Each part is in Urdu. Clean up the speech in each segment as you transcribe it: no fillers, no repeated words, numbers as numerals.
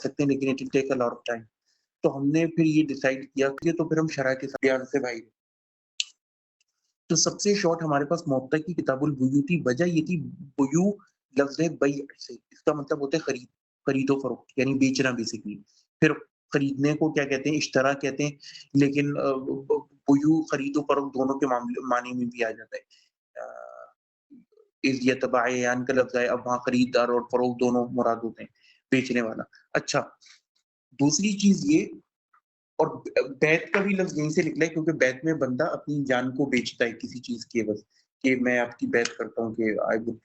سکتے ہیں لیکن it will take a lot of time. تو ہم نے پھر یہ ڈیسائیڈ کیا کہ تو پھر ہم شرح کے ساتھ بیان سے بھائی. تو سب سے شارٹ ہمارے پاس موطا کی کتاب البیوع تھی. وجہ یہ تھی بیوع لفظ ہے بیع سے، اس کا مطلب ہوتا ہے خرید و فروخت یعنی بیچنا بیسیکلی. پھر خریدنے کو کیا کہتے ہیں؟ اشترا کہتے ہیں. لیکن بیوع خرید و فروخت دونوں کے معنی میں بھی آ جاتا ہے. اس یتباعیان کا لفظ ہے، اب وہاں خریدار اور فروخت دونوں مراد ہوتے ہیں، بیچنے والا. اچھا دوسری چیز یہ، اور بیعت کا بھی لفظ یہیں سے نکلا ہے کیونکہ بیعت میں بندہ اپنی جان کو بیچتا ہے کسی چیز کی عوض، کہ میں آپ کی بیعت کرتا ہوں کہ آئی وڈ.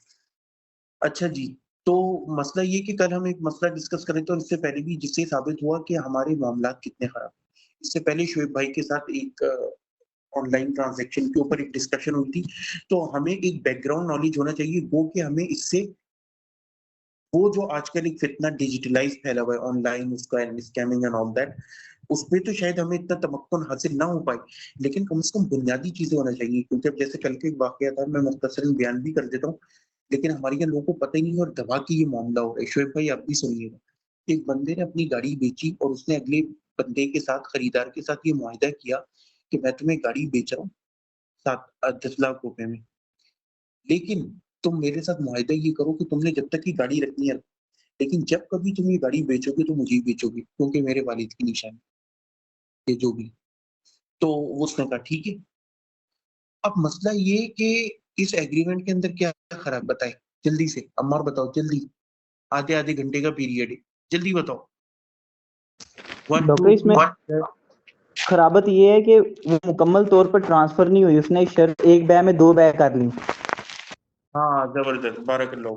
اچھا جی، تو مسئلہ یہ کہ کل ہم ایک مسئلہ ڈسکس کریں تو اس سے پہلے بھی جس سے ثابت ہوا کہ ہمارے معاملات کتنے خراب ہیں. اس سے پہلے شعیب بھائی کے ساتھ ایک آن لائن ٹرانزیکشن کے اوپر ایک ڈسکشن ہوئی تھی. تو ہمیں ایک بیک گراؤنڈ نالج ہونا چاہیے وہ کہ ہمیں اس سے وہ جو آج کل ایک فتنہ ڈیجیٹلائز پھیلا ہوا ہے آن لائن، اس کا اسکیمنگ اینڈ آل دیٹ، اس پہ تو شاید ہمیں اتنا تمکن حاصل نہ ہو پائے لیکن کم سے کم بنیادی چیزیں ہونا چاہیے. کیونکہ اب جیسے کل کے ایک واقعہ تھا، میں مختصراً بیان بھی کر دیتا ہوں لیکن ہمارے یہاں لوگوں کو پتہ ہی نہیں اور دبا کے یہ معاملہ ہو رہا ہے. شعیب بھائی آپ بھی سنیے گا. ایک بندے نے اپنی گاڑی بیچی اور اس نے اگلے بندے کے ساتھ، خریدار کے ساتھ یہ معاہدہ کیا کہ میں تمہیں گاڑی بیچ رہا ہوں 10 لاکھ روپے میں، لیکن تم میرے ساتھ معاہدہ یہ کرو کہ تم نے جب تک یہ گاڑی رکھنی ہے، لیکن جب کبھی تم یہ گاڑی بیچو گے تو مجھے ہی بیچو گے کیونکہ میرے والد کی نشانی یہ جو بھی. تو اس نے کہا ٹھیک ہے. اب مسئلہ یہ کہ اس ایگریمنٹ کے اندر کیا خراب بتائے جلدی سے، عمار بتاؤ جلدی، آدھے گھنٹے کا پیریڈ ہے، جلدی بتاؤ. ڈاکٹر اس میں خرابت یہ ہے کہ وہ مکمل طور پر ٹرانسفر نہیں ہوئی، اس نے شرط ایک بیع میں 2 بیع کر لی. ہاں زبردست، بارک اللہ.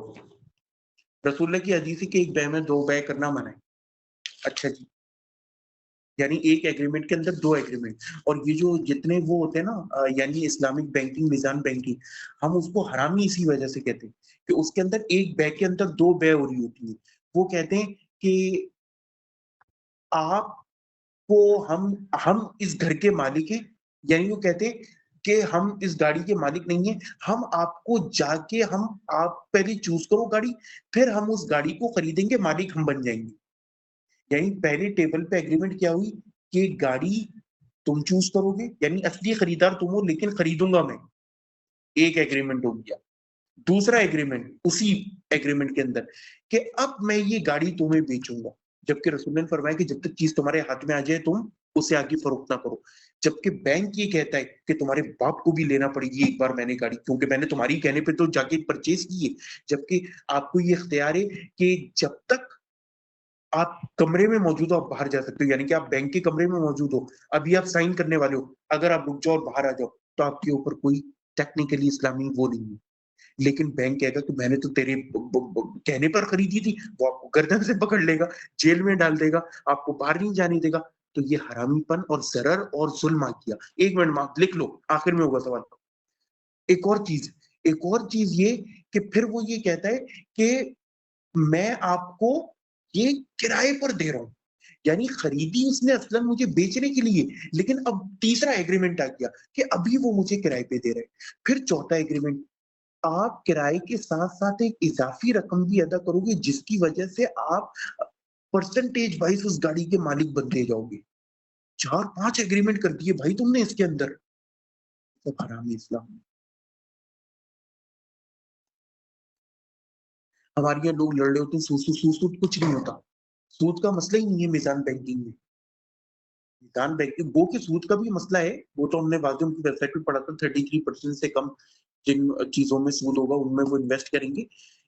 رسول اللہ کی حدیث ہے کہ ایک بیع میں 2 بیع کرنا منع ہے. اچھا جی، یعنی ایک ایگریمنٹ کے اندر 2 ایگریمنٹ. اور یہ جو جتنے وہ ہوتے ہیں نا یعنی اسلامک بینکنگ، میزان بینکنگ، ہم اس کو حرامی اسی وجہ سے کہتے ہیں کہ اس کے اندر ایک بیع کے اندر 2 بیع ہو رہی ہوتی ہیں. وہ کہتے ہیں کہ آپ کو ہم اس گھر کے مالک ہیں، یعنی وہ کہتے ہیں کہ ہم اس گاڑی کے مالک نہیں ہیں، ہم آپ کو جا کے آپ پہلے چوز کرو گاڑی، پھر ہم اس گاڑی کو خریدیں گے، مالک ہم بن جائیں گے. یعنی پہلے ٹیبل پہ ایگریمنٹ کیا ہوئی کہ گاڑی تم چوز کرو گے، یعنی اصلی خریدار تم ہو لیکن خریدوں گا میں. ایک ایگریمنٹ ہو گیا. دوسرا ایگریمنٹ اسی ایگریمنٹ کے اندر کہ اب میں یہ گاڑی تمہیں بیچوں گا، جبکہ رسول نے فرمایا کہ جب تک چیز تمہارے ہاتھ میں آ جائے تم اسے آگے فروخت نہ کرو. جبکہ بینک یہ کہتا ہے کہ تمہارے باپ کو بھی لینا پڑے گی ایک بار میں نے گاڑی، کیونکہ میں نے تمہاری کہنے پہ تو جا کے پرچیز کی ہے. جبکہ آپ کو یہ اختیار ہے کہ جب تک آپ کمرے میں موجود ہو آپ باہر جا سکتے ہو، یعنی کہ آپ بینک کے کمرے میں موجود ہو، ابھی آپ سائن کرنے والے ہو، اگر آپ رک جاؤ اور باہر آ جاؤ تو آپ کے اوپر کوئی ٹیکنیکلی اسلامی وہ نہیں ہے. لیکن بینک کہے گا کہ میں نے تو تیرے کہنے پر خریدی تھی، وہ آپ کو گردن سے پکڑ لے گا، جیل میں ڈال دے گا، آپ کو باہر نہیں جانے دے گا. تو یہ حرامی پن اور ضرر اور ظلم آ گیا. ایک منٹ ماں لکھ لو، آخر میں ہوگا سوال. ایک اور چیز یہ کہ پھر وہ یہ کہتا ہے کہ میں آپ کو یہ کرائے پر دے رہا ہوں، یعنی خریدی اس نے اصلا مجھے بیچنے کے لیے، لیکن اب تیسرا ایگریمنٹ آ گیا کہ ابھی وہ مجھے کرائے پہ دے رہے. پھر چوتھا ایگریمنٹ، آپ کرائے کے ساتھ ساتھ ایک اضافی رقم بھی ادا کرو گے جس کی وجہ سے آپ پرسنٹیج وائز اس گاڑی کے مالک بنتے جاؤ گے. 4-5 ایگریمنٹ کر دیے بھائی تم نے اس کے اندر. سب حرام اسلام. ہمارے یہاں لوگ لڑ رہے ہوتے ہیں سود کچھ نہیں ہوتا. سود کا مسئلہ ہی نہیں ہے میزان بینکنگ میں. میزان بینکنگ وہ کہ سود کا بھی مسئلہ ہے، وہ تو ہم نے واضح کی ویب سائٹ پہ پڑھا تھا، 33% سے کم جن چیزوں میں سود ہوگا ان میں وہ انویسٹ کریں گے.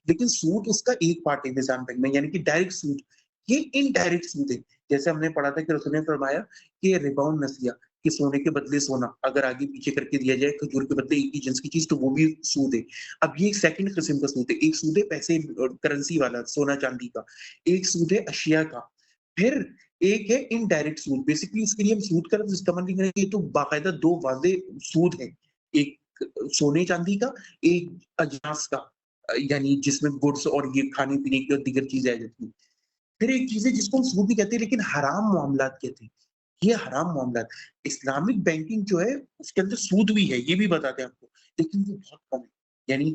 لیکن سود اس کا ایک پارٹ ہے میزان بینک میں، یعنی کہ ڈائریکٹ سود. یہ انڈائریکٹ سود ہے. جیسے ہم نے پڑھا تھا کہ رسول نے فرمایا کہ ریباؤنڈ نسیہ، کہ سونے کے بدلے سونا اگر آگے پیچھے کر کے دیا جائے، کھجور کے بدلے ایک ہی جنس کی چیز، تو وہ بھی سود ہے. اب یہ ایک سیکنڈ قسم کا سود ہے. ایک سود ہے پیسے کرنسی والا، سونا چاندی کا. ایک سود ہے اشیاء کا. پھر ایک ہے انڈائریکٹ سود. بیسکلی اس کے لیے ہم سود کا لفظ استعمال نہیں کریں گے. تو باقاعدہ 2 واضح سود ہیں، ایک سونے چاندی کا، ایک اجناس کا، یعنی جس میں گڈس اور یہ کھانے پینے کی اور دیگر چیزیں آ جاتی ہیں. پھر ایک چیز ہے جس کو ہم سود بھی کہتے ہیں لیکن حرام معاملات کہتے ہیں. یہ حرام معاملات. اسلامک بینکنگ جو ہے اس کے اندر سود بھی ہے، یہ بھی بتاتے ہیں آپ کو، لیکن وہ بہت کم ہے. یعنی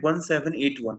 1781,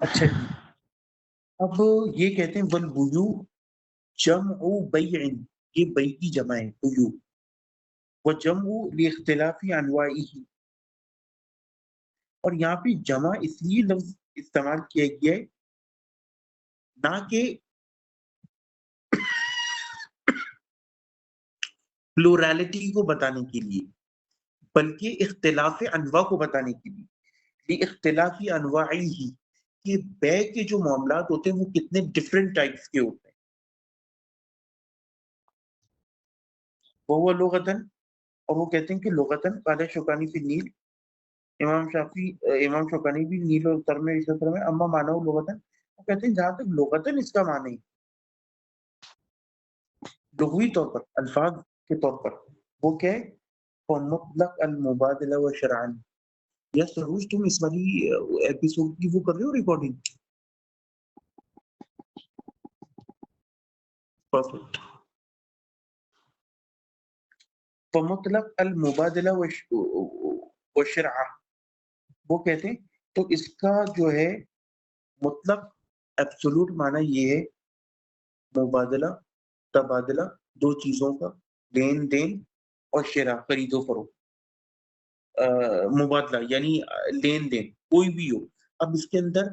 اچھا جی، اب یہ کہتے ہیں والبیوع جمع بیع، یہ بیع کی جمع ہے بیوع، وجمع لاختلاف انواعه، اور یہاں پہ جمع اس لیے لفظ استعمال کیا گیا ہے نہ کہ پلورالٹی کو بتانے کے لیے، بلکہ اختلاف انواع کو بتانے کے لیے، اختلاف انواعی ہی، کہ بے کے جو معاملات ہوتے ہیں وہ کتنے ڈفرینٹ ٹائپس کے ہوتے ہیں. وہ لغتن، اور وہ کہتے ہیں کہ لغتن قال شوکانی فی نیل، امام شوکانی بھی نیل اور اتر میں اس طرح میں اما مانا لغتن، وہ کہتے ہیں جہاں تک لغتن اس کا معنی لغوی طور پر الفاظ کے طور پر وہ کیا ہے، مطلق المبادلہ و شرعن. یا سروج تم اس والی ایپیسوڈ کی وہ کر رہے ہو ریکارڈنگ؟ پرفیکٹ. فمطلق المبادلہ و شرعہ، وہ کہتے ہیں تو اس کا جو ہے مطلق ایبسولوٹ معنی یہ ہے مبادلہ، تبادلہ دو چیزوں کا، لین دین، اور شرع خرید و فروخت، مبادلہ یعنی لین دین کوئی بھی ہو. اب اس کے اندر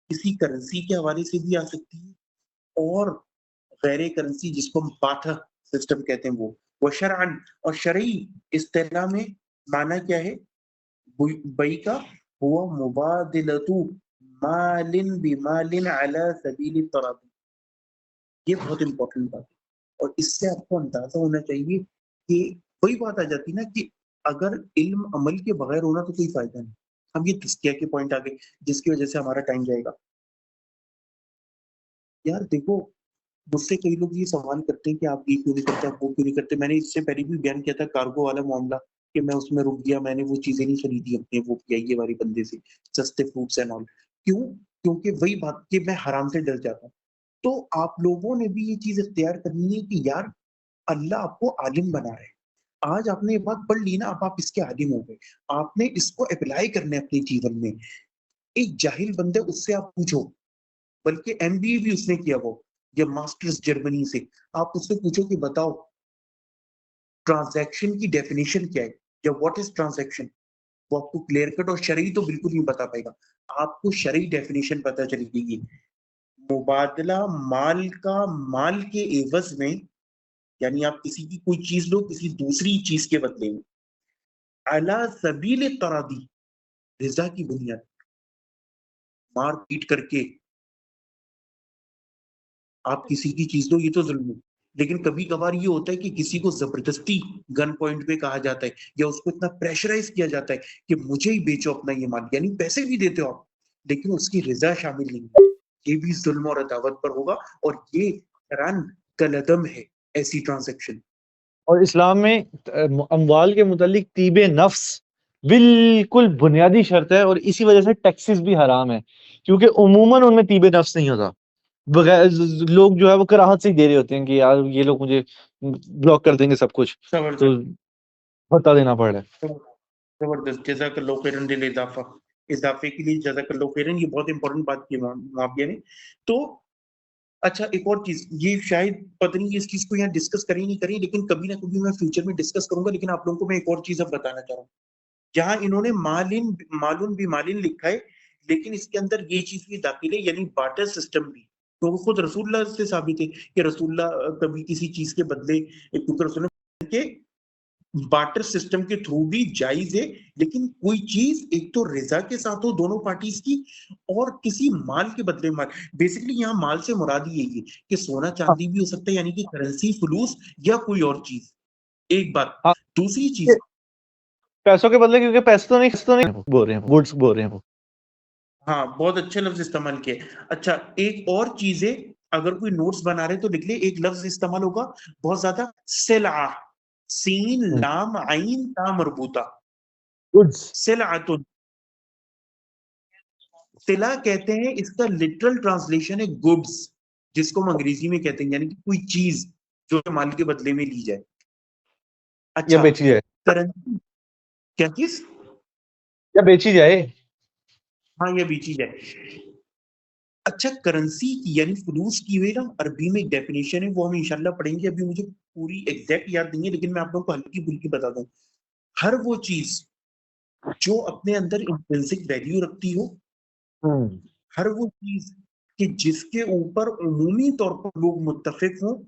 کسی کرنسی کے حوالے سے بھی آ سکتی ہے اور غیر کرنسی جس کو ہم بارٹر سسٹم کہتے ہیں وہ شرعن، اور شرعی اصطلاح میں معنی کیا ہے بئی کا، ہوا مبادلۃ مال بمال علی سبیل التراضی. یہ بہت امپورٹنٹ بات ہے، اور اس سے آپ کو اندازہ ہونا چاہیے کہ وہی بات آ جاتی نا کہ اگر علم عمل کے بغیر ہونا تو کوئی فائدہ نہیں. ہم یہ تزکیہ کے پوائنٹ آ گئے جس کی وجہ سے ہمارا ٹائم جائے گا. یار دیکھو، مجھ سے کئی لوگ یہ سوال کرتے ہیں کہ آپ یہ کیوں نہیں کرتے، آپ وہ کیوں نہیں کرتے. میں نے اس سے پہلے بھی بیان کیا تھا کارگو والا معاملہ کہ میں اس میں رک گیا، میں نے وہ چیزیں نہیں خریدی اپنے وہ PIA والے بندے سے، سستے فروٹس اینڈ آل. کیوں؟ کیونکہ وہی بات کہ میں حرام سے ڈر جاتا ہوں. تو آپ لوگوں نے بھی یہ چیز اختیار کرنی ہے کہ یار اللہ آپ کو عالم بنا رہے ہیں. آج آپ نے یہ بات پڑھ لی نا، اب آپ اس کے عالم ہو گئے، آپ نے اس کو اپلائی کرنا ہے اپنے جیون میں. ایک جاہل بندے اس سے آپ پوچھو، بلکہ MBA بھی اس نے کیا وہ یا ماسٹرز جرمنی سے، آپ اس سے پوچھو کہ بتاؤ ٹرانزیکشن کی ڈیفینیشن کیا ہے یا واٹ از ٹرانزیکشن، وہ آپ کو کلیئر کٹ اور شرعی تو بالکل نہیں بتا پائے گا. آپ کو شرعی ڈیفینیشن پتا چلے گی، مبادلہ مال کا مال کے عوض میں، یعنی آپ کسی کی کوئی چیز لو کسی دوسری چیز کے بدلے میں، علی سبیل التراضی رضا کی بنیاد، مار پیٹ کر کے آپ کسی کی چیز دو، یہ تو ظلم ہے. لیکن کبھی کبھار یہ ہوتا ہے کہ کسی کو زبردستی گن پوائنٹ پہ کہا جاتا ہے یا اس کو اتنا پریشرائز کیا جاتا ہے کہ مجھے ہی بیچو اپنا یہ مال، یعنی پیسے بھی دیتے ہو آپ لیکن اس کی رضا شامل نہیں ہے. یہ بھی ظلم اور عداوت پر ہوگا، اور یہ حرام کالعدم ہے ایسی ٹرانزیکشن. اور اسلام میں اموال کے متعلق طیب نفس بالکل بنیادی شرط ہے، اور اسی وجہ سے ٹیکسز بھی حرام ہے، کیونکہ عموماً ان میں طیب نفس نہیں ہوتا. بغیر لوگ جو ہے وہ کراہت سے ہی دے رہے ہوتے ہیں کہ یار یہ لوگ مجھے بلاک کر دیں گے سب کچھ، تو بتا دینا پڑ رہا ہے. زبردست، جزاک اللہ خیرن دل اضافہ، اضافے کے لیے جزاک اللہ خیرن. یہ بہت امپورٹنٹ بات کی معاویہ نے. تو اچھا ایک اور چیز، یہ شاید پتہ نہیں اس چیز کو یہاں ڈسکس کریں نہیں کریں، لیکن کبھی نہ کبھی میں فیوچر میں ڈسکس کروں گا. لیکن آپ لوگوں کو میں ایک اور چیز اب بتانا چاہ رہا ہوں. جہاں انہوں نے مالن بھی مالن لکھا ہے، لیکن اس کے اندر یہ چیز بھی داخل ہے، یعنی بارٹر سسٹم بھی. تو خود رسول اللہ سے ثابت ہے کہ رسول اللہ کبھی کسی چیز کے بدلے، کیونکہ رسول اللہ کے بارٹر سسٹم کے تھرو بھی جائز ہے، لیکن کوئی چیز ایک تو رضا کے ساتھ ہو دونوں پارٹیز کی، اور کسی مال کے بدلے مال. بیسیکلی یہاں مال سے مراد یہی ہے کہ سونا چاندی بھی ہو سکتا ہے، یعنی کہ کرنسی فلوس یا کوئی اور چیز. ایک بات. دوسری چیز، پیسوں کے بدلے، کیونکہ پیسے تو نہیں بول رہے ہیں، وڈز بول رہے ہیں وہ. ہاں بہت اچھے لفظ استعمال کیے. اچھا ایک اور چیز ہے، اگر کوئی نوٹس بنا رہے تو لکھ لے، ایک لفظ استعمال ہوگا بہت زیادہ، سلعہ، سین لام عین تا مربوطہ، سلعۃ. سلع کہتے ہیں، اس کا لٹرل ٹرانسلیشن ہے گڈز، جس کو ہم انگریزی میں کہتے ہیں، یعنی کہ کوئی چیز جو مال کے بدلے میں لی جائے. یا اچھا بیچی جائے، کرنسی کیا چیز؟ یا بیچی جائے. ہاں یہ بیچی جائے. اچھا کرنسی کی یعنی فلوس کی ہوئی نا عربی میں ایک ڈیفینیشن ہے، وہ ہم انشاءاللہ پڑھیں گے، ابھی مجھے پوری ایگزیکٹ یاد نہیں ہے، لیکن میں آپ لوگوں کو ہلکی پھلکی بتا دوں. ہر وہ چیز جو اپنے اندر انٹرنسک ویلیو رکھتی ہو، ہر وہ چیز کہ جس کے اوپر عمومی طور پر لوگ متفق ہوں،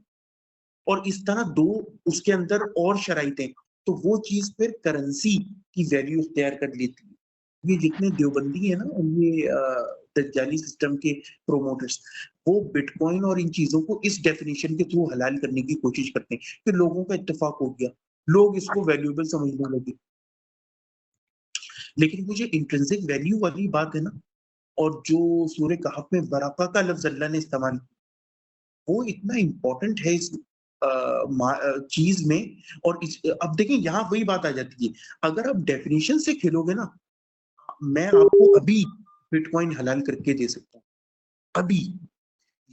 اور اس طرح دو اس کے اندر اور شرائط ہیں، تو وہ چیز پھر کرنسی کی ویلیو اختیار کر لیتی ہے. یہ جتنے دیوبندی ہیں نا، یہ دجالی سسٹم کے پروموٹرز، وہ بٹ کوائن اور ان چیزوں کو اس ڈیفینیشن کے تھرو حلال کرنے کی کوشش کرتے ہیں کہ لوگوں کا اتفاق ہو گیا، لوگ اس کو ویلیوبل سمجھنے لگے. لیکن وہ جو انٹرنسک ویلیو والی بات ہے نا، اور جو سورہ کہف میں برکہ کا لفظ اللہ نے استعمال، وہ اتنا امپورٹنٹ ہے اس چیز میں. اور اب دیکھیں یہاں وہی بات آ جاتی ہے، اگر آپ ڈیفینیشن سے کھیلو گے نا، میں آپ کو ابھی بٹ کوائن حلال کر کے دے سکتا ہوں ابھی،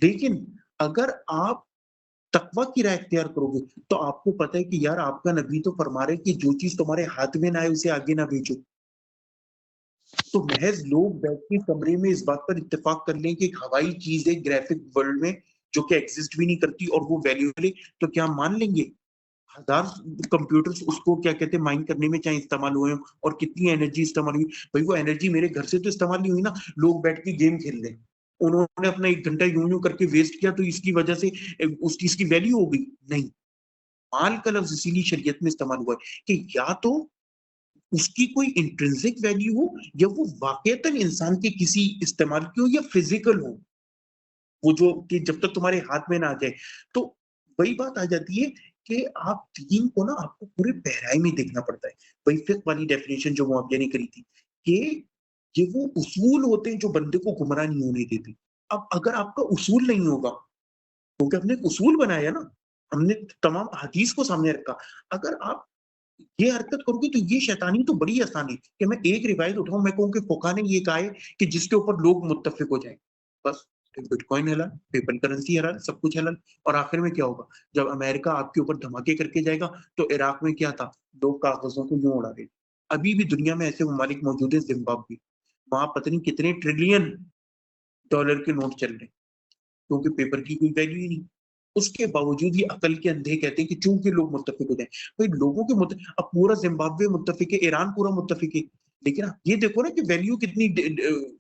لیکن اگر آپ تقوی کی راہ اختیار کرو گے تو آپ کو پتہ ہے کہ یار آپ کا نبی تو فرما رہے کہ جو چیز تمہارے ہاتھ میں نہ آئے اسے آگے نہ بھیجو. تو محض لوگ بیٹھ کے کمرے میں اس بات پر اتفاق کر لیں کہ ایک ہوائی چیز ہے گرافک ورلڈ میں جو کہ ایگزسٹ بھی نہیں کرتی اور وہ ویلیوبل ہے، تو کیا مان لیں گے؟ ہزار کمپیوٹرز اس کو کیا کہتے ہیں مائن کرنے میں چاہے استعمال ہوئے اور کتنی انرجی استعمال ہوئی، بھائی وہ انرجی میرے گھر سے تو استعمال نہیں ہوئی نا، لوگ بیٹھ کے گیم کھیل رہے ہیں، انہوں نے اپنا 1 گھنٹہ یوں کر کے ویسٹ کیا، تو اس کی وجہ سے اس چیز کی ویلیو ہو گئی؟ نہیں. مال کا لفظ اسی لیے شریعت میں استعمال ہوا ہے کہ یا تو اس کی کوئی انٹرنسک ویلیو ہو، یا وہ واقعتاً انسان کے کسی استعمال کی ہو، یا فزیکل ہو، وہ جو کہ جب تک تمہارے ہاتھ میں نہ آ جائے. تو وہی بات آ جاتی ہے کہ آپ دین کو نا آپ کو پورے گہرائی میں دیکھنا پڑتا ہے. وہی فقہ والی ڈیفینیشن جو معاویہ نے کری تھی کہ یہ وہ اصول ہوتے ہیں جو بندے کو گمراہ نہیں ہونے دیتے. اب اگر آپ کا اصول نہیں ہوگا، کیونکہ ہم نے ایک اصول بنایا نا، ہم نے تمام حدیث کو سامنے رکھا، اگر آپ یہ حرکت کرو گے تو یہ شیطانی تو بڑی آسان ہے کہ میں ایک روایت اٹھاؤں، میں کہوں کہ فقہ نے یہ کہا ہے کہ جس کے اوپر لوگ متفق ہو جائیں، بس بٹ کوائن حلال، پیپر کرنسی حلال، سب کچھ حلال. اور آخر میں کیا ہوگا؟ جب امریکہ آپ کے اوپر دھماکے کر کے جائے گا تو عراق میں کیا تھا؟ لوگ کاغذوں کو یوں اڑا دے. ابھی بھی دنیا میں ایسے ممالک موجود ہیں، زمبابوے، وہاں پتہ نہیں کتنے ٹریلین ڈالر کے نوٹ چل رہے ہیں، کیونکہ پیپر کی کوئی ویلیو ہی نہیں. اس کے باوجود یہ عقل کے اندھے کہتے ہیں کہ چونکہ لوگ متفق ہو جائیں. بھائی لوگوں کے اب پورا زمبابوے متفق ہے، ایران پورا متفق ہے، لیکن یہ دیکھو نا کہ ویلیو کتنی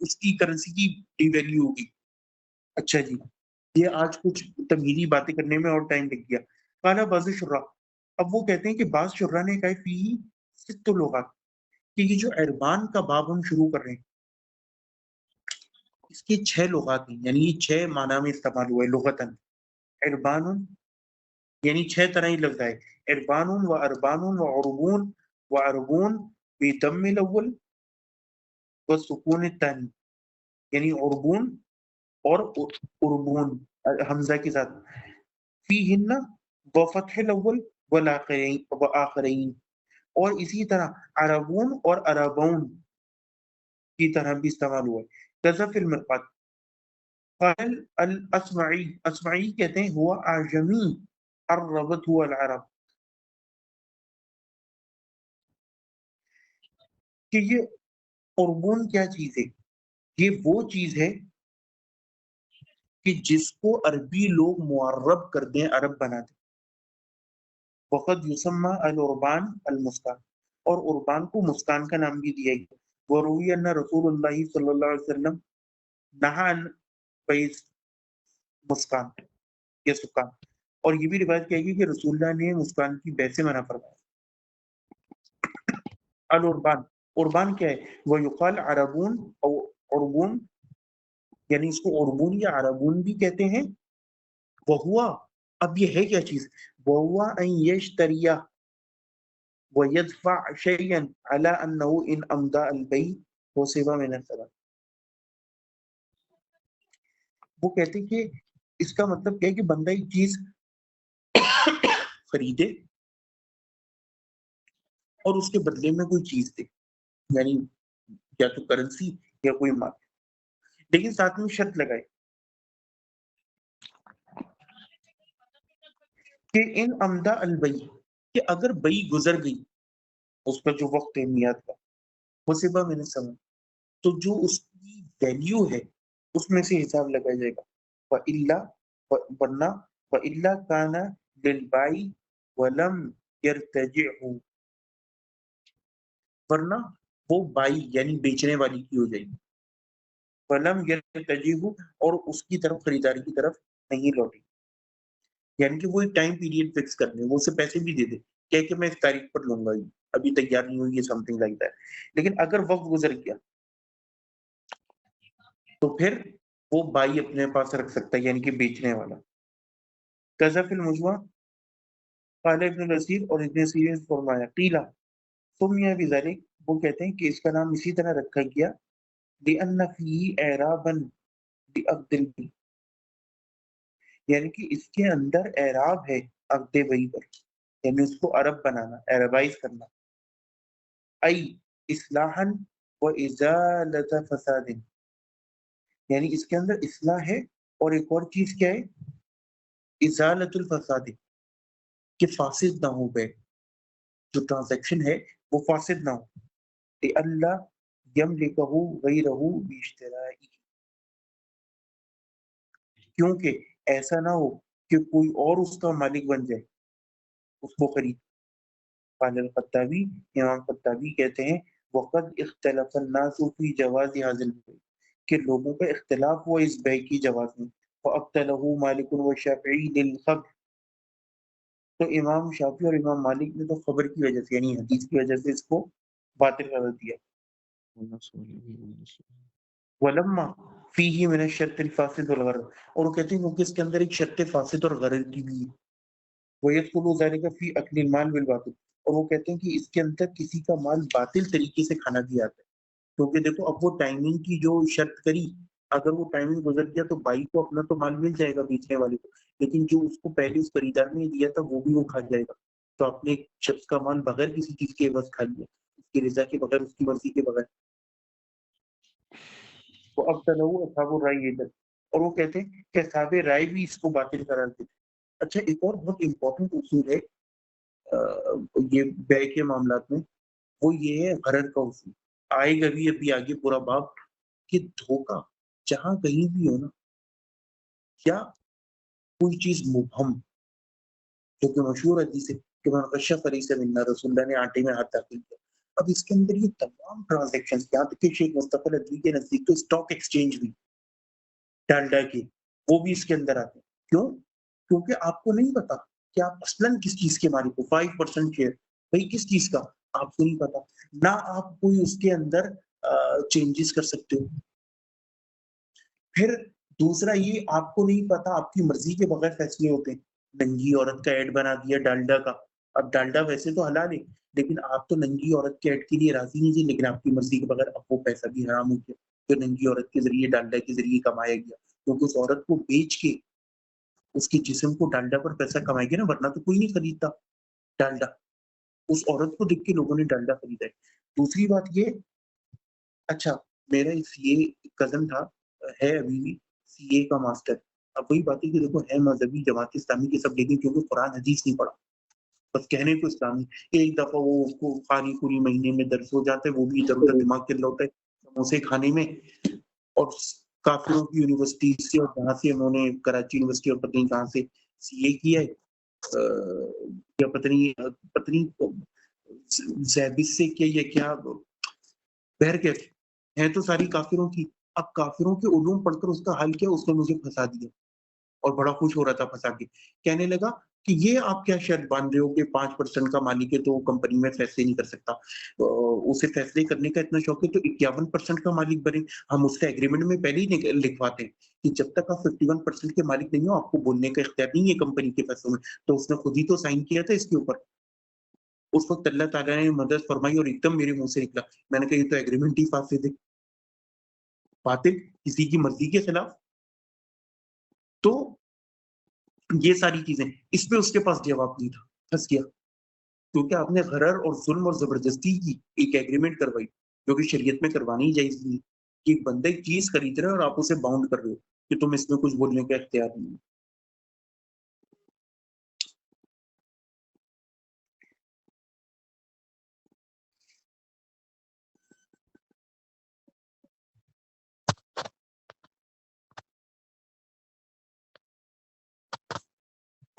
اس کی کرنسی کی ڈی ویلیو ہوگی. اچھا جی، یہ آج کچھ تمہیدی باتیں کرنے میں اور ٹائم لگ گیا. قال بعض شرح، اب وہ کہتے ہیں کہ بعض شرح نے کہا فی ست لغات، کہ یہ جو عربان کا باب ہم شروع کر رہے ہیں اس کے 6 لغات ہیں، یعنی یہ 6 معنی میں استعمال ہوا ہے لغتاً. عربان یعنی 6 طرح ہی لفظ ہے، عربان و اربان و عربون و عربون بدم الاول و سکون الثانی، یعنی عربون اور عربون حمزہ کے ساتھ، فیہن و فتح الاول والآخرین، اور اسی طرح عربون اور عربون کی طرح بھی استعمال ہوا ہے. کذا فی المرقات. قال الاسمعی، اسمعی کہتے ہیں ہوا اعجمی عربت ہوا العرب، کہ یہ عربون کیا چیز ہے؟ یہ وہ چیز ہے کہ جس کو عربی لوگ معرب کر دیں، عرب بنا دیں. وقد یسمى العربان المسکان، اور عربان کو مسکان کا نام بھی دیا گیا. وروی ان رسول اللہ صلی اللہ علیہ وسلم نہا عن بیع مسکان یا سکان، اور یہ بھی روایت کہے گی کہ رسول اللہ نے مسکان کی بیع سے منع فرمایا. العربان، عربان کیا ہے؟ وہ یقال عربون او عربون، یعنی اس کو عربون یا عربون بھی کہتے ہیں. وہ ہوا، اب یہ ہے کیا چیز؟ وہ ہوا ان یشتریہ ویدفع شیئا علی انہ ان امضى البیع وصیبہ من الثمن. وہ کہتے ہیں کہ اس کا مطلب کیا ہے کہ بندہ ایک چیز خریدے اور اس کے بدلے میں کوئی چیز دے، یعنی یا تو کرنسی یا کوئی مال، لیکن ساتھ میں شرط لگائے کہ ان امدا البیع، کہ اگر بیع گزر گئی، اس کا جو وقت ہے میعاد کا، وصیبہ من الثمن، تو جو اس کی ویلیو ہے اس میں سے حساب لگایا جائے گا. وَإِلَّا ورنہ وَإِلَّا كَانَ لِلْبَائِعِ وَلَمْ يَرْتَجِعْهُ ورنہ وہ بائی یعنی بیچنے والی کی ہو جائے گی. وَلَمْ يَرْتَجِعْهُ اور اس کی طرف خریداری کی طرف نہیں لوٹے. یعنی کہ وہ ایک ٹائم پیریڈ فکس کر لیں, وہ اسے پیسے بھی دے دے کہ میں اس تاریخ پر لوں گا, ابھی تیار نہیں ہوئی, سم تھنگ لائک دیٹ. لیکن اگر وقت گزر گیا تو پھر وہ بائی اپنے پاس رکھ سکتا ہے, یعنی کہ بیچنے والا. کذا فی المجموع قال ابن الاسیر اور ابن اسیر نے فرمایا قیلا سمیہ بذلک, وہ کہتے ہیں کہ اس کا نام اسی طرح رکھا گیا لأن فیہ اعرابا بعقد البیع, یعنی کہ اس کے اندر اعراب ہے عقد بیع پر, یعنی اس کو عرب بنانا, عربائز کرنا. ای اصلاحا و ازالت فساد, یعنی اس کے اندر اصلاح ہے اور ایک اور چیز کیا ہے, ازالت الفساد, کہ فاسد نہ ہو بے, جو ٹرانزیکشن ہے وہ فاسد نہ ہو. اللہ یملکہ غیرہ باشترائی, کیونکہ ایسا نہ ہو کہ کوئی اور اس کا مالک بن جائے اس کو خرید. قال الخطابی, امام خطابی کہتے ہیں وقد اختلف الناس فی جواز هذا البیع, کہ لوگوں کا اختلاف ہوا اس بیع کی جواز میں. فابطلہ مالک والشافعی للخبر, تو امام شافعی اور امام مالک نے تو خبر کی وجہ سے یعنی حدیث کی وجہ سے اس کو باطل قرار دیا. ولما فیہ من الشرط الفاسد والغرر, اور وہ کہتے ہیں کیونکہ اس کے اندر ایک شرط فاسد اور غرر کی بھی ہے. ویدخل ذلک فی اکل المال بالباطل, اور وہ کہتے ہیں کہ اس کے اندر کسی کا مال باطل طریقے سے کھانا بھی آتا ہے. کیونکہ دیکھو اب وہ ٹائمنگ کی جو شرط کری, اگر وہ ٹائمنگ گزر گیا تو بائی کو اپنا تو مال مل جائے گا بیچنے والے کو, لیکن جو اس کو پہلے اس خریدار نے دیا تھا وہ بھی وہ کھا جائے گا. تو آپ نے ایک شخص کا مال بغیر کسی چیز کے عوض کھا لیا, اس کی رضا کے بغیر, اس کی مرضی کے بغیر. وہ اب تلو اصحاب الرائے ادھر, اور وہ کہتے ہیں کہ اصحاب رائے بھی اس کو باطل قرار دیتے. اچھا ایک اور بہت امپورٹنٹ اصول ہے یہ بیع کے معاملات میں, وہ یہ ہے غرر کا اصول. آئے گا بھی ابھی آگے پورا باب, کہ دھوکہ جہاں کہیں بھی ہو نا, یا کوئی چیز مبہم, جو کہ مشہور حدیث ہے کہ من غش فلیس منا, رسول اللہ نے آٹے میں ہاتھ داخل کیا. اب اس کے اندر یہ تمام ٹرانزیکشن, یہاں تک کہ شیخ مصطفی ندوی کے نزدیک تو اسٹاک ایکسچینج بھی ڈالڈا کے, وہ بھی اس کے اندر آتے ہیں. کیوں؟ کیونکہ آپ کو نہیں پتا کہ آپ اصلاً کس چیز کے مالک ہو. 5% شیئر بھائی کس چیز کا آپ کو نہیں پتا, نہ آپ کوئی اس کے اندر چینجز کر سکتے ہو. پھر دوسرا یہ آپ کو نہیں پتا, آپ کی مرضی کے بغیر فیصلے ہوتے ہیں. ننگی عورت کا ایڈ بنا دیا ڈالڈا کا, اب ڈالڈا ویسے تو حلال ہے لیکن آپ تو ننگی عورت کے ایڈ کے لیے راضی نہیں تھے, لیکن آپ کی مرضی کے بغیر اب وہ پیسہ بھی حرام ہو گیا جو ننگی عورت کے ذریعے ڈالڈا کے ذریعے کمایا گیا. کیونکہ اس عورت کو بیچ کے اس کے جسم کو ڈالڈا پر پیسہ کمائے گا نا, ورنہ تو کوئی نہیں خریدتا ڈالڈا. اس عورت کو دیکھ کے لوگوں نے ڈالڈا خریدا ہے. دوسری بات یہ, اچھا میرا سی اے کزن تھا, ہے ابھی بھی سی اے کا ماسٹر. اب وہی بات ہے کہ دیکھو ہے مذہبی, جماعت اسلامی کے سب, لیکن کیونکہ قرآن حدیث نہیں پڑھا, بس کہنے کو اسلامی. ایک دفعہ وہ اس کو قاری پوری مہینے میں درس ہو جاتا ہے, وہ بھی ادھر ادھر دماغ چل رہا ہوتا ہے سموسے کھانے میں. اور کافروں کی یونیورسٹی سے, اور جہاں سے انہوں نے کراچی یونیورسٹی اور پتہ نہیں کہاں سے سی اے کیا ہے, یا پتہ نہیں زیبس سے کیا, یا کیا, بہر کے ہیں تو ساری کافروں کی. اب کافروں کے علوم پڑھ کر اس کا حل کیا, اس نے مجھے پھنسا دیا, اور بڑا خوش ہو رہا تھا پھنسا کے. کہنے لگا کہ یہ آپ کیا شرط باندھ رہے ہو کہ 5% کا مالک ہے تو کمپنی میں فیصلے نہیں کر سکتا. اسے فیصلے کرنے کا اتنا شوق ہے تو 51% کا مالک بنے. ہم اس کا ایگریمنٹ میں پہلے ہی لکھواتے ہیں کہ جب تک آپ 51% کے مالک نہیں ہو آپ کو بولنے کا اختیار نہیں ہے کمپنی کے فیصلوں میں. تو اس نے خود ہی تو سائن کیا تھا اس کے اوپر. اس وقت اللہ تعالیٰ نے مدد فرمائی اور ایک دم میرے منہ سے نکلا, میں نے کہا یہ تو ایگریمنٹ ہی فاسد ہے, باطل, کسی کی مرضی کے خلاف. تو یہ ساری چیزیں, اس پہ اس کے پاس جواب نہیں تھا, پھنس گیا. کیونکہ آپ نے غرر اور ظلم اور زبردستی کی ایک ایگریمنٹ کروائی جو کہ شریعت میں کروانی ہی جائز نہیں, کہ ایک بندہ ایک چیز خرید رہا ہے اور آپ اسے باؤنڈ کر رہے ہو کہ تم اس میں کچھ بولنے کا اختیار نہیں.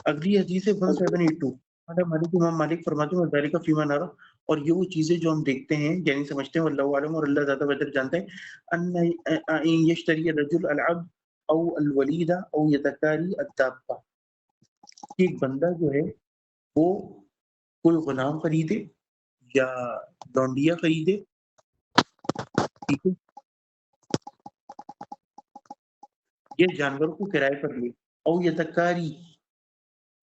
اگلی حدیث ہے 1782. مالک امام مالک فرماتے ہیں ذالک فیما نرى, اور یہ وہ چیزیں جو ہم دیکھتے ہیں یعنی سمجھتے ہیں واللہ عالم, اور اللہ زیادہ بہتر جانتا ہے, ان یشتری الرجل العبد او الولید او یتکاری الدابہ, کہ ایک بندہ جو ہے وہ کوئی غلام خریدے یا لونڈیا خریدے, ٹھیک ہے, یہ جانور کو کرائے پر لے, او یتکاری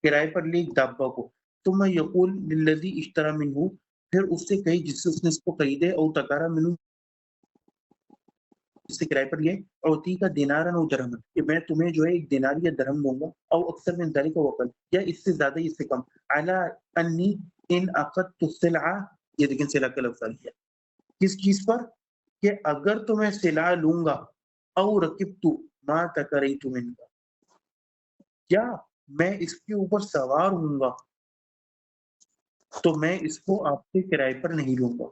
کرائے پر لے ایک دابہ کو, ثم یقول للذی اشتری منہ, پھر اس سے کہے جس سے اس نے اس کو خریدے, او تکارا منہ جس سے کرائے پر لیا, اوتی کا دینارن او درہم, کہ میں تمہیں جو ہے ایک دینار یا درہم دوں گا, او اکثر من ذالک وقل, یا اس سے زیادہ اس سے کم, علی انی ان اخذت السلعہ, یہ دیکھیں سلعہ کا لفظ آ گیا کس چیز پر, کہ اگر تو میں سلعہ لوں گا, او رکبت ما تکریت منک, یا میں اس کے اوپر سوار ہوں گا تو میں اس کو آپ سے کرائے پر نہیں لوں گا,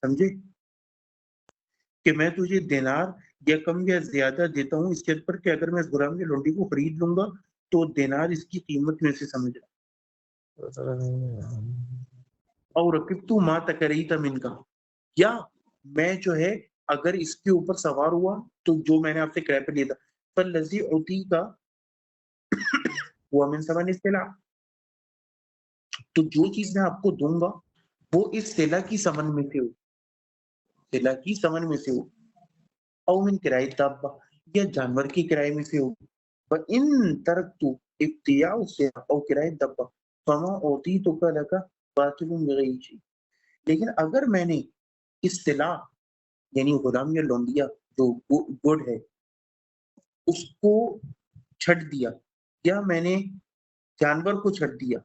سمجھے, کہ میں تجھے دینار یا کم یا زیادہ دیتا ہوں اس شرط پر کہ اگر میں اس غلام کی لونڈی کو خرید لوں گا تو دینار اس کی قیمت میں سے سمجھ رہا, اور رکبت ما تکریت منک, یا میں جو ہے اگر اس کے اوپر سوار ہوا تو جو میں نے آپ سے کرائے پر لیا تھا, فالذی اعطی کا وہ من ثمن السلع, تو جو چیز میں آپ کو دوں گا وہ اس سلع کی ثمن میں سے ہو, سلع کی ثمن میں سے ہو, او من کرائے دابہ, یا جانور کے کرائے میں سے ہو, وَإِن تَرَكْتُ ابتیاء السلع او کرائے دابہ فما اعطیتک لک باطل بغیر شیء, لیکن اگر میں نے اس سلع یعنی غلام یا لونڈیا جو گڈ ہے اس کو چھٹ دیا, یا میں نے جانور کو چھٹ دیا,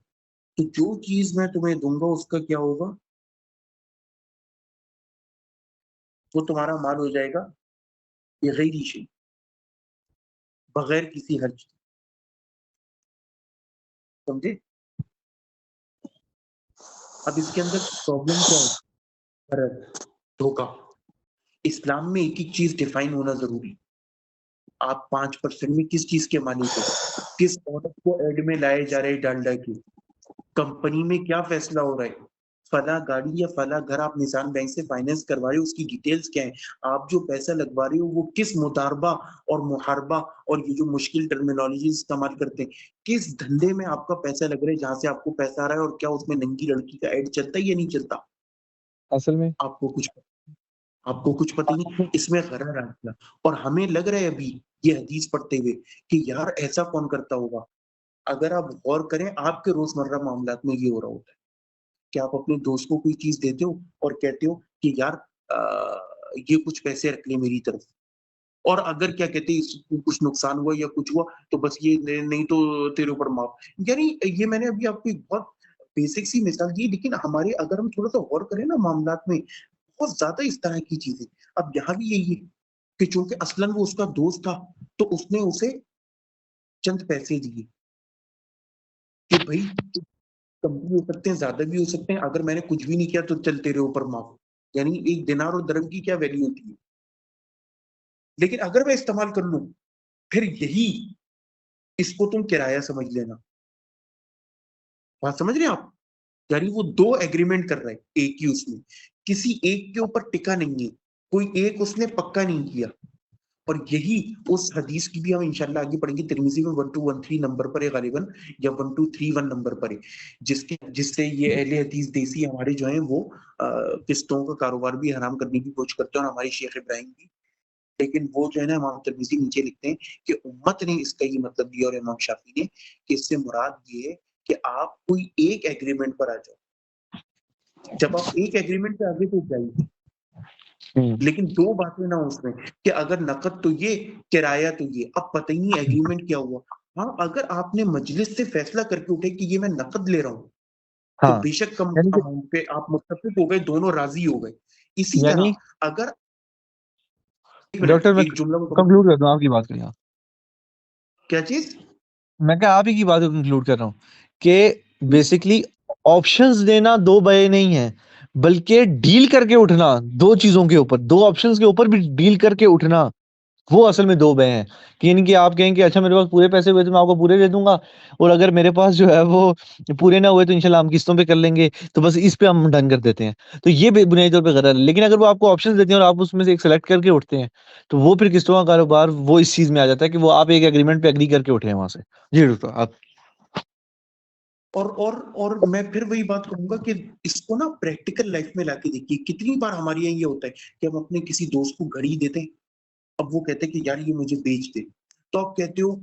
تو جو چیز میں تمہیں دوں گا اس کا کیا ہوگا, وہ تمہارا مال ہو جائے گا بغیر شیء, بغیر کسی حرج کے, سمجھے. اب اس کے اندر پرابلم کیا ہے, دھوکہ. اسلام میں ایک ایک چیز ڈیفائن ہونا ضروری. آپ 5% میں کس چیز کے مالک ہو, کس عورت کو ایڈ میں لائے جا رہے ڈالڈا کی, کمپنی میں کیا فیصلہ ہو رہا ہے, فلاں گاڑی یا فلاں گھر آپ نظام بینک سے فائنینس کروا رہے ہو اس کی ڈیٹیلز کیا ہیں, آپ جو پیسہ لگوا رہے ہو وہ کس مداربہ اور محاربہ اور یہ جو مشکل ٹرمینالوجی استعمال کرتے ہیں کس دھندے میں آپ کا پیسہ لگ رہا ہے جہاں سے آپ کو پیسہ آ رہا ہے, اور کیا اس میں ننگی لڑکی کا ایڈ چلتا ہے یا نہیں چلتا, اصل میں آپ کو کچھ پتہ نہیں, اس میں غرر آ گیا. اور ہمیں لگ رہا ہے ابھی یہ حدیث پڑھتے ہوئے کہ یار ایسا کون کرتا ہوگا. اگر آپ غور کریں آپ کے روزمرہ معاملات میں یہ ہو رہا ہوتا ہے کہ آپ اپنے دوست کو کوئی چیز دیتے ہو اور کہتے ہو کہ یار یہ کچھ پیسے رکھ لے میری طرف, اور اگر کیا کہتے ہیں اس کو کچھ نقصان ہوا یا کچھ ہوا تو بس یہ نہیں تو تیرے اوپر معاف. یعنی یہ میں نے ابھی آپ کو ایک بہت بیسک سی مثال دی, لیکن ہمارے اگر ہم تھوڑا سا غور کریں نا معاملات میں بہت زیادہ اس طرح کی چیزیں. اب یہاں بھی یہی ہے کہ چونکہ اصلاً وہ اس کا دوست تھا تو اس نے اسے چند پیسے دیے کہ بھائی کم بھی ہو سکتے ہیں زیادہ بھی ہو سکتے ہیں, اگر میں نے کچھ بھی نہیں کیا تو چل تیرے اوپر معاف. یعنی ایک دینار اور درہم کی کیا ویلیو ہوتی ہے, لیکن اگر میں استعمال کر لوں پھر یہی اس کو تم کرایہ سمجھ لینا. بات سمجھ رہے ہیں آپ, یعنی وہ دو ایگریمنٹ کر رہے ہیں ایک ہی, اس میں کسی ایک کے اوپر ٹکا نہیں ہے, کوئی ایک اس نے پکا نہیں کیا. اور یہی اس حدیث کی بھی ہم انشاءاللہ آگے پڑھیں گے, ترمذی میں 1213 نمبر پر ہے غالباً, یا 1231 نمبر پر ہے, جس سے یہ اہل حدیث دیسی ہمارے جو ہیں وہ قسطوں کا کاروبار بھی حرام کرنے کی کوشش کرتے ہیں, اور ہمارے شیخ ابراہیم بھی. لیکن وہ جو ہے نا امام ترمذی نیچے لکھتے ہیں کہ امت نے اس کا یہ مطلب دیا, اور امام شافعی نے, کہ اس سے مراد یہ ہے کہ آپ کوئی ایک ایگریمنٹ پر آ جاؤ. جب آپ ایک ایگریمنٹ پہ آگے تو جائیے, لیکن دو باتیں نہ اس میں کہ اگر نقد تو یہ کرایہ تو یہ. اب پتہ ہی نہیں ایگریمنٹ کیا ہوا. ہاں اگر آپ نے مجلس سے فیصلہ کر کے اٹھے کہ یہ میں نقد لے رہا ہوں تو بے شک کم اماؤنٹ پہ آپ متفق ہو گئے, دونوں راضی ہو گئے. اسی طرح اگر ڈاکٹر میں کنکلوڈ کر دوں آپ کی بات کریں, کیا چیز میں کہا آپ ہی کی بات کو کنکلوڈ کر رہا ہوں کہ بیسکلی آپشنز دینا دو بے نہیں ہے, بلکہ ڈیل کر کے اٹھنا دو چیزوں کے اوپر, دو آپشنز کے اوپر بھی ڈیل کر کے اٹھنا, وہ اصل میں دو بے ہیں کہ ان کی آپ کہیں کہ اچھا میرے پاس پورے پیسے ہوئے تو میں آپ کو پورے دے دوں گا، اور اگر میرے پاس جو ہے وہ پورے نہ ہوئے تو انشاءاللہ ہم قسطوں پہ کر لیں گے، تو بس اس پہ ہم ڈن کر دیتے ہیں. تو یہ بنیادی طور پہ غرض ہے. لیکن اگر وہ آپ کو آپشن دیتے ہیں اور آپ اس میں سے ایک سلیکٹ کر کے اٹھتے ہیں تو وہ پھر قسطوں کا کاروبار وہ اس چیز میں آ جاتا ہے کہ وہ آپ ایک ایگریمنٹ پہ اگری کر کے اٹھے ہیں وہاں سے. جی ڈاکٹر آپ. اور میں پھر وہی بات کہوں گا کہ اس کو نا پریکٹیکل لائف میں لا کے دیکھیے. کتنی بار ہمارے یہاں یہ ہوتا ہے کہ ہم اپنے کسی دوست کو گھڑی دیتے ہیں، اب وہ کہتے ہیں کہ یار یہ مجھے بیچ دے، تو آپ کہتے ہو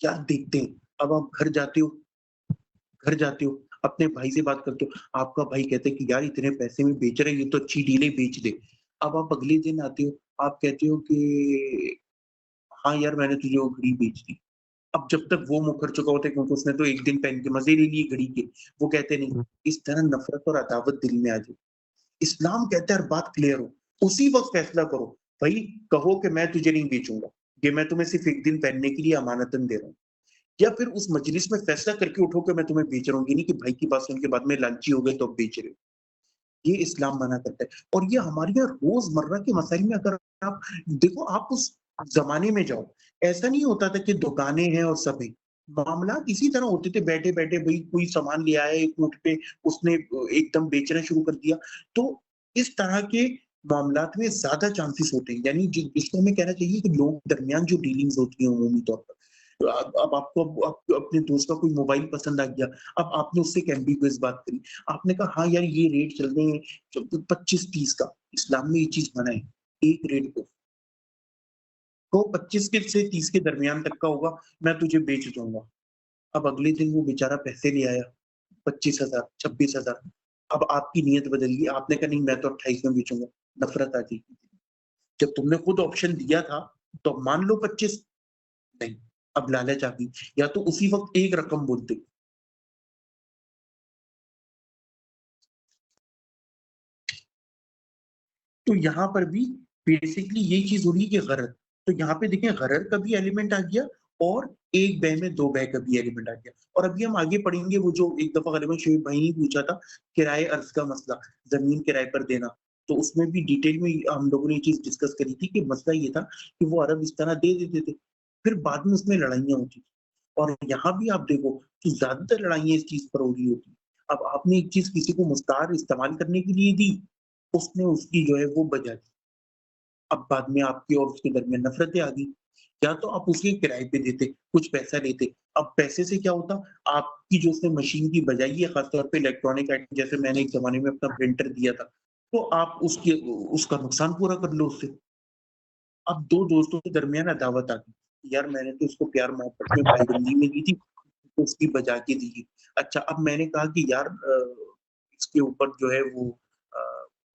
یار دیکھتے ہیں. اب آپ گھر جاتے ہو اپنے بھائی سے بات کرتے ہو، آپ کا بھائی کہتے ہیں کہ یار اتنے پیسے میں بیچ رہے یہ تو اچھی ڈیل ہے، بیچ دے. اب آپ اگلے دن آتے ہو، آپ کہتے ہو کہ ہاں یار میں نے تجھے وہ گھڑی بیچ دی. اب جب تک وہ مکر چکا ہوتا ہے کیونکہ اس نے تو ایک دن پہن کے مزے لے لیے گھڑی کے، وہ کہتے نہیں. اس طرح نفرت اور عداوت دل میں آ جائے. اسلام کہتا ہے ہر بات کلیئر ہو، اسی وقت فیصلہ کرو. بھائی کہو کہ میں تجھے نہیں بیچوں گا، یہ میں تمہیں صرف ایک دن پہننے کے لیے امانتاً دے رہا ہوں، یا پھر اس مجلس میں فیصلہ کر کے اٹھو کہ میں تمہیں بیچ رہا ہوں. یہ نہیں کہ بھائی کی بات سن کے بعد میں لالچی ہو گئے تو اب بیچ رہے ہو. یہ اسلام منع کرتا ہے. اور یہ ہمارے یہاں روز مرہ کے مسائل میں اگر آپ دیکھو، آپ اس زمانے میں جاؤ، ایسا نہیں ہوتا تھا کہ دکانیں ہیں اور سب ہیں. معاملات اسی طرح ہوتے تھے، بیٹھے بیٹھے بھائی کوئی سامان لے آیا ایک اونٹ پہ، اس نے ایک دم بیچنا شروع کر دیا. تو اس طرح کے معاملات میں زیادہ چانسز ہوتے ہیں. یعنی جس کو ہمیں کہنا چاہیے کہ لوگوں کے درمیان جو ڈیلنگز ہوتی ہیں عمومی طور پر، اب آپ کو اپنے دوست کا کوئی موبائل پسند آ گیا، اب آپ نے اس سے ایک ایمبیگوئس بات کری، آپ نے کہا ہاں یار یہ ریٹ چل رہے ہیں 25-30 کا، اسلام میں یہ چیز منع ہے. ایک ریٹ کو 25 سے 30 کے درمیان تک کا ہوگا، میں تجھے بیچ دوں گا. اب اگلے دن وہ بیچارہ پیسے لے آیا 25,000 26,000. اب آپ کی نیت بدل گئی، آپ نے کہا نہیں میں تو 28 میں بیچوں گا. نفرت آ گئی. جب تم نے خود آپشن دیا تھا تو مان لو 25، نہیں اب لالچ آ گئی. یا تو اسی وقت ایک رقم بولتے. تو یہاں پر بھی بیسکلی یہی چیز ہو رہی ہے کہ غرض. تو یہاں پہ دیکھیں غرض کا بھی ایلیمنٹ آ گیا اور ایک بے میں دو بے کا بھی ایلیمنٹ آ گیا. اور ابھی ہم آگے پڑھیں گے وہ جو ایک دفعہ غالباً شعیب بھائی نے پوچھا تھا کرائے ارض کا مسئلہ، زمین کرائے پر دینا. تو اس میں بھی ڈیٹیل میں ہم لوگوں نے یہ چیز ڈسکس کری تھی کہ مسئلہ یہ تھا کہ وہ عرب اس طرح دے دیتے تھے، پھر بعد میں اس میں لڑائیاں ہوتی. اور یہاں بھی آپ دیکھو کہ زیادہ تر لڑائیاں اس چیز پر ہو رہی ہوتی. اب آپ نے ایک چیز کسی کو مستعار استعمال کرنے کے لیے دی، اس نے اس کی جو ہے وہ بجا دی. اب بعد میں آپ کی اور اس کے درمیان نفرتیں آ گئی. یا تو آپ اسے کرائے پہ دیتے، کچھ پیسہ لیتے. اب پیسے سے کیا ہوتا، آپ کی جو اس نے مشین کی بجائی ہے خاص طور پہ الیکٹرانک آئٹم، جیسے میں نے ایک زمانے میں اپنا پرنٹر دیا تھا، تو آپ اس کا نقصان پورا کر لو اس سے. اب دو دوستوں کے درمیان عداوت آ گئی، یار میں نے تو اس کو پیار محبت میں بھائی بندی میں دی تھی، تو اس کی بجا کے دی. اچھا اب میں نے کہا کہ یار اس کے اوپر جو ہے وہ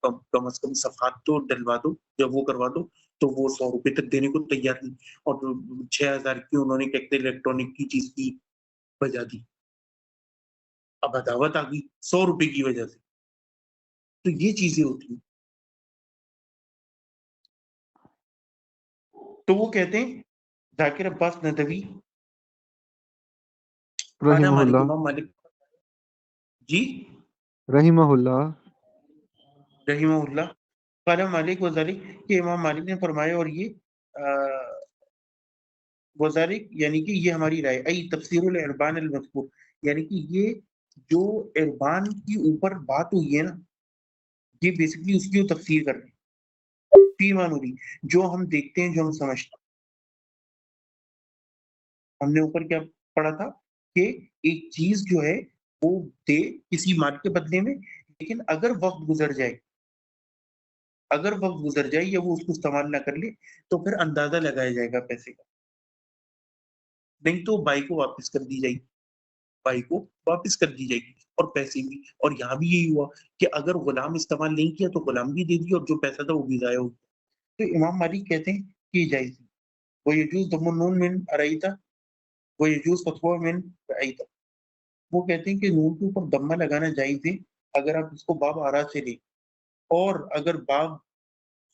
کم از کم صفحات تو ڈلوا دو، جب وہ کروا دو تو وہ 100 روپے تک دینے کو تیار نہیں. اور 6,000 کی انہوں نے کہتے الیکٹرانک کی چیز کی بجا دی. اب عداوت آ گئی 100 روپے کی وجہ سے. تو یہ چیزیں ہوتی ہیں. تو وہ کہتے ہیں ذاکر عباس ندوی رحمہ اللہ، امام مالک جی رحمہ اللہ، رحمہ اللہ قال مالک وذالک کہ امام مالک نے فرمایا اور یہ وذالک یعنی کہ یہ ہماری رائے ای تفسیر العربان المذکور، یعنی کہ یہ جو عربان کی اوپر بات ہوئی ہے نا، یہ بیسکلی اس کی تفسیر کر رہے ہیں. فی مانوری جو ہم دیکھتے ہیں، جو ہم سمجھتے ہیں. ہم نے اوپر کیا پڑھا تھا کہ ایک چیز جو ہے وہ دے کسی مال کے بدلے میں، لیکن اگر وقت گزر جائے یا وہ اس کو استعمال نہ کر لے تو پھر اندازہ لگایا جائے گا پیسے کا. نہیں تو بائی کو واپس کر دی جائے گی اور پیسے بھی. اور یہاں بھی یہی ہوا کہ اگر غلام استعمال نہیں کیا تو غلام بھی دے دیا اور جو پیسہ تھا وہ بھی ضائع ہو گیا. تو امام مالک کہتے ہیں کہ یہ جائز ہے. وہ یجوز ضم النون من ارائیتا وہ یجوز فتویٰ من رأیتا. وہ کہتے ہیں کہ نون کے اوپر دمہ لگانا جائز ہے اگر آپ اس کو باب آرا سے لیں، اور اگر باب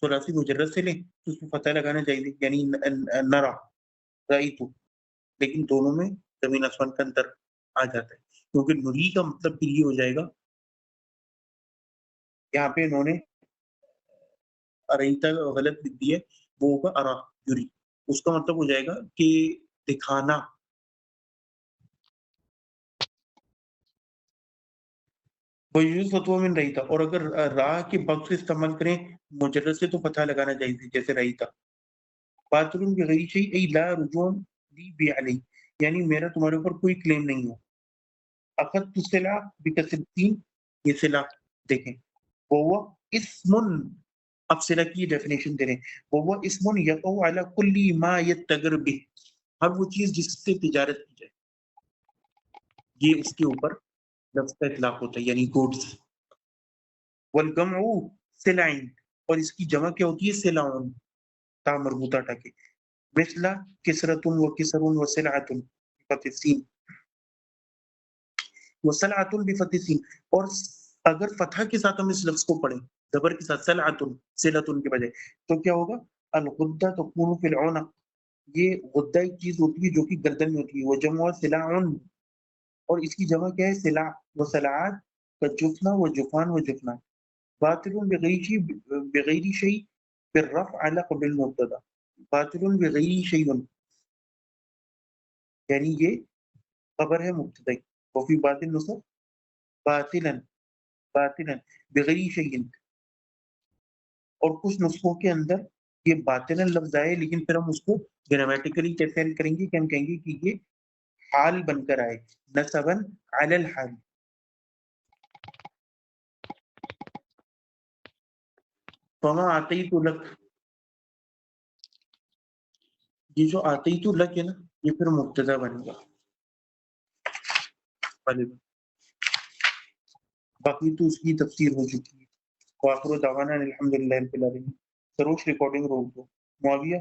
ثلاثی مجرد سے لیں تو اس میں فتح لگانا جائز ہے، یعنی نرا رأیتو. لیکن دونوں میں زمین آسمان کا انتر آ جاتا ہے، کیونکہ نری کا مطلب پھر یہ ہو جائے گا، یہاں پہ انہوں نے ارائیتا غلط لکھ دی ہے، وہ ہوگا ارا یری. اس کا مطلب ہو جائے گا کہ دکھانا. وَيُجْوِزُ فَتْوَى مِنْ رَيْتَ، اور اگر راہ کے وقت سے استعمال کریں مجرد سے تو فتح لگانا چاہیے جیسے رہیتا. باطل بغیر شیء ای لا رجوع لی بی علی، یعنی میرا تمہارے اوپر کوئی کلیم نہیں ہے. اخذت السلع بکسر السین، یہ سلع دیکھیں. وہو اسم، اب سلع کی ڈیفینیشن دے رہے ہیں. وہو اسم یقع علی کل ما یتجر بہ، ہر وہ چیز جس سے تجارت کی جائے یہ اس کے اوپر لفظ کا اطلاق ہوتا ہے، یعنی گوڈس. والجمع سلعین، اور اس کی جمع کیا ہوتی ہے؟ سلعون، تا مربوطہ ٹاکے. مثل کسرۃ و کسر و سلعۃ بفتح السین، وسلعۃ بفتح السین. اور اگر فتح کے ساتھ ہم اس لفظ کو پڑھیں زبر کے ساتھ سلعۃ، سلعۃ کے بجائے، تو کیا ہوگا؟ الغدہ تکون فی العنق، یہ غدہ ایک چیز ہوتی ہے جو کہ گردن میں ہوتی ہے. وہ جمع سلعون، اور اس کی جمع کیا ہے؟ سلع. وسلعات کا جفنا و جفان و جفنا. باطل بغیر شیء بالرفع على قبل المبتدا. باطل بغیر شیء، یعنی یہ خبر ہے مبتدا. وفی باطل نصب باطلا، باطلا بغیر شیء. اور کچھ نسخوں کے اندر یہ باطلا لفظ آئے لیکن پھر ہم اس کو گرامیٹیکلی کیسے کریں گے کہ ہم کہیں گے کہ یہ حال بن کر آئے، نصبا علی الحال. فما آتیت لک، یہ جو آتیت لک ہے نا یہ پھر مبتدا بنے گا. باقی تو اس کی تفسیر ہو چکی ہے. وآخر دعوانا الحمدللہ رب العالمین. سروش ریکارڈنگ روک دو. معاویہ